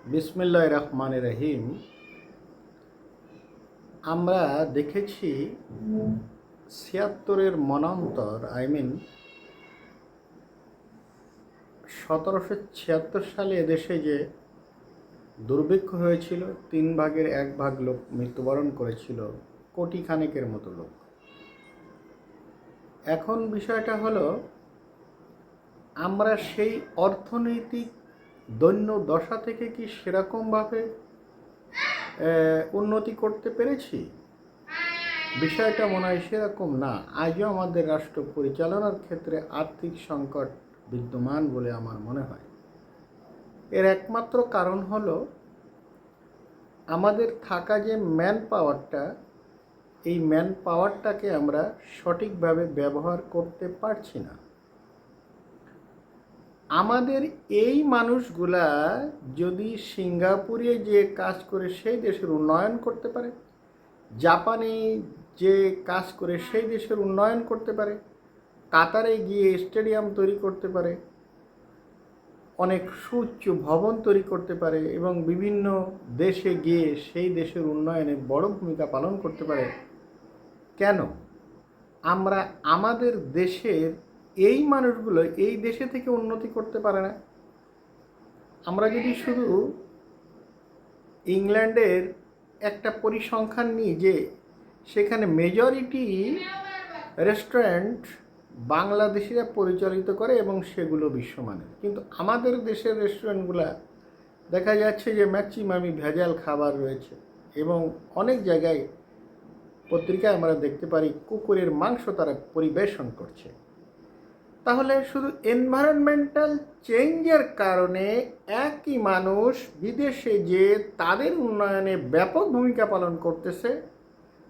বিসমিল্লাহির রহমানির রহিম। আমরা দেখেছি ৭৬-এর মনান্তর ১৭৭৬ সালে এদেশে যে দুর্ভিক্ষ হয়েছিল, ১/৩ লোক মৃত্যুবরণ করেছিল, কোটি খানেকের মতো লোক। এখন বিষয়টা হলো, আমরা সেই অর্থনৈতিক দৈন্য দশা থেকে কি সেরকমভাবে উন্নতি করতে পেরেছি? বিষয়টা মনে হয় সেরকম না। আজও আমাদের রাষ্ট্র পরিচালনার ক্ষেত্রে আর্থিক সংকট বিদ্যমান বলে আমার মনে হয়। এর একমাত্র কারণ হলো আমাদের থাকা যে ম্যান পাওয়ারটা, এই ম্যান পাওয়ারটাকে আমরা সঠিকভাবে ব্যবহার করতে পারছি না। আমাদের এই মানুষগুলা যদি সিঙ্গাপুরে যে কাজ করে সেই দেশের উন্নয়ন করতে পারে, জাপানে যে কাজ করে সেই দেশের উন্নয়ন করতে পারে, কাতারে গিয়ে স্টেডিয়াম তৈরি করতে পারে, অনেক সুউচ্চ ভবন তৈরি করতে পারে এবং বিভিন্ন দেশে গিয়ে সেই দেশের উন্নয়নে বড় ভূমিকা পালন করতে পারে, কেন আমরা আমাদের দেশের এই মানুষগুলো এই দেশে থেকে উন্নতি করতে পারে না? আমরা যদি শুধু ইংল্যান্ডের একটা পরিসংখ্যান নিই যে সেখানে মেজরিটি রেস্টুরেন্ট বাংলাদেশিরা পরিচালিত করে এবং সেগুলো বিশ্বমানের, কিন্তু আমাদের দেশের রেস্টুরেন্টগুলো দেখা যাচ্ছে যে ম্যাক্সিমামই ভেজাল খাবার রয়েছে এবং অনেক জায়গায় পত্রিকায় আমরা দেখতে পারি কুকুরের মাংস তারা পরিবেশন করছে। তাহলে শুধু এনভায়রনমেন্টাল চেঞ্জের কারণে একই মানুষ বিদেশে যে তাদের উন্নয়নে ব্যাপক ভূমিকা পালন করতেছে,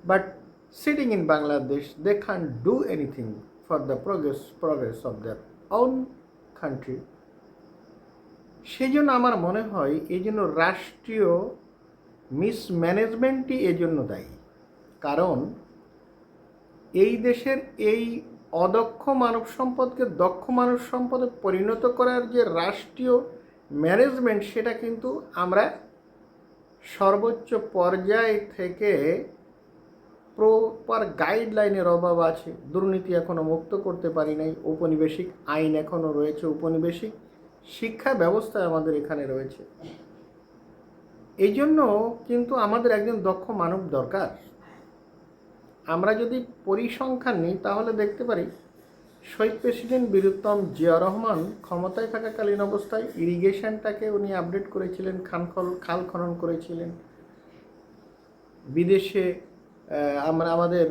but sitting in Bangladesh they can do anything for the progress of their own country. সেই জন্য আমার মনে হয় এই জন্য রাষ্ট্রীয় মিসম্যানেজমেন্টই এজন্য দায়ী। কারণ এই দেশের এই অদক্ষ মানব সম্পদকে দক্ষ মানব সম্পদে পরিণত করার যে রাষ্ট্রীয় ম্যানেজমেন্ট, সেটা কিন্তু আমরা সর্বোচ্চ পর্যায় থেকে প্রপার গাইডলাইনের অভাব আছে। দুর্নীতি এখনও মুক্ত করতে পারি নাই, ঔপনিবেশিক আইন এখনও রয়েছে, ঔপনিবেশিক শিক্ষা ব্যবস্থা আমাদের এখানে রয়েছে। এই জন্য কিন্তু আমাদের একজন দক্ষ মানব দরকার। আমরা যদি পরিসংখ্যান নিই তাহলে দেখতে পারি শহীদ প্রেসিডেন্ট বীরুত্তম জিয়া রহমান ক্ষমতায় থাকাকালীন অবস্থায় ইরিগেশনটাকে উনি আপডেট করেছিলেন, খাল খনন করেছিলেন। বিদেশে আমাদের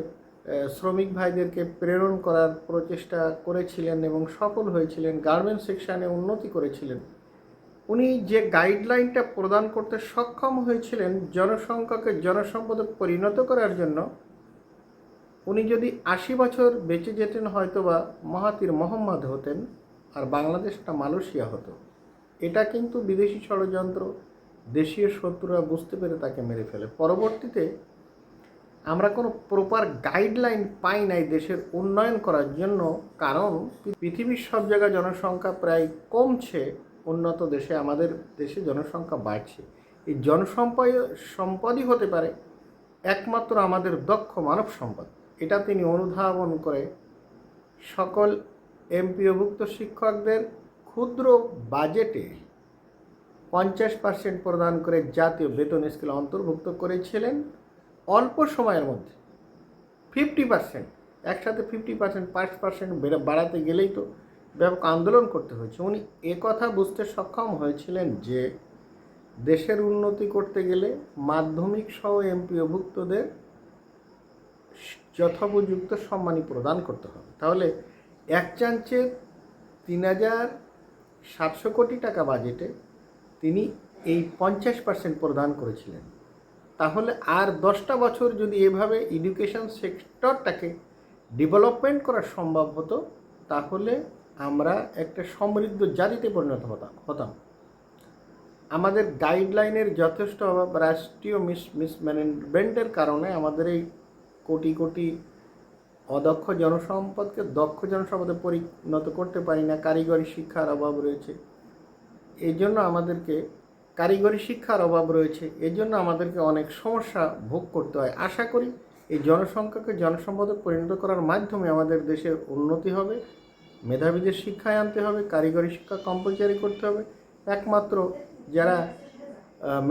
শ্রমিক ভাইদেরকে প্রেরণ করার প্রচেষ্টা করেছিলেন এবং সফল হয়েছিলেন। গার্মেন্টস সেকশনে উন্নতি করেছিলেন। উনি যে গাইডলাইনটা প্রদান করতে সক্ষম হয়েছিলেন জনসংখ্যাকে জনসম্পদে পরিণত করার জন্য, উনি যদি ৮০ বছর বেঁচে যেতেন হয়তোবা মাহাতির মোহাম্মদ হতেন আর বাংলাদেশটা মালয়েশিয়া হতো। এটা কিন্তু বিদেশি ষড়যন্ত্র, দেশীয় শত্রুরা বুঝতে পেরে তাকে মেরে ফেলে। পরবর্তীতে আমরা কোনো প্রপার গাইডলাইন পাই নাই দেশের উন্নয়ন করার জন্য, কারণ পৃথিবীর সব জায়গায় জনসংখ্যা প্রায় কমছে, উন্নত দেশে আমাদের দেশে জনসংখ্যা বাড়ছে। এই সম্পদই হতে পারে একমাত্র আমাদের দক্ষ মানব সম্পদ। এটা তিনি অনুধাবন করে সকল এমপিওভুক্ত শিক্ষকদের ক্ষুদ্র বাজেটে 50% প্রদান করে জাতীয় বেতন স্কেল অন্তর্ভুক্ত করেছিলেন অল্প সময়ের মধ্যে। 50%, একসাথে 50%, 5% বাড়াতে গেলেই তো ব্যাপক আন্দোলন করতে হয়েছে। উনি একথা বুঝতে সক্ষম হয়েছিলেন যে দেশের উন্নতি করতে গেলে মাধ্যমিক সহ এমপিওভুক্তদের যথোপযুক্ত সম্মানী প্রদান করতে হবে। তাহলে এক চান্সে ৩,৭০০ কোটি টাকা বাজেটে তিনি এই 50% প্রদান করেছিলেন। তাহলে আর 10টা বছর যদি এভাবে এডুকেশন সেক্টরটাকে ডেভেলপমেন্ট করা সম্ভব হতো, তাহলে আমরা একটা সমৃদ্ধ জাতিতে পরিণত হতাম। আমাদের গাইডলাইনের যথেষ্ট অভাব, রাষ্ট্রীয় মিসম্যানেজমেন্টের কারণে আমাদের এই কোটি কোটি অদক্ষ জনসম্পদকে দক্ষ জনসম্পদে পরিণত করতে পারি না। কারিগরি শিক্ষার অভাব রয়েছে। এই জন্য আমাদেরকে কারিগরি শিক্ষার অভাব রয়েছে। এই জন্য আমাদেরকে অনেক সমস্যা ভোগ করতে হয়। আশা করি এই জনসংখ্যাকে জনসম্পদে পরিণত করার মাধ্যমে আমাদের দেশের উন্নতি হবে। মেধাবীদের শিক্ষায় আনতে হবে, কারিগরি শিক্ষা কম্পালসারি করতে হবে। একমাত্র যারা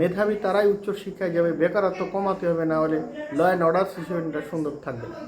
মেধাবী তারাই উচ্চ শিক্ষায় যাবে, বেকারত্ব কমাতে হবে, না হলে ল অ্যান্ড অর্ডার সিচুয়েশনটা সুন্দর থাকবে না।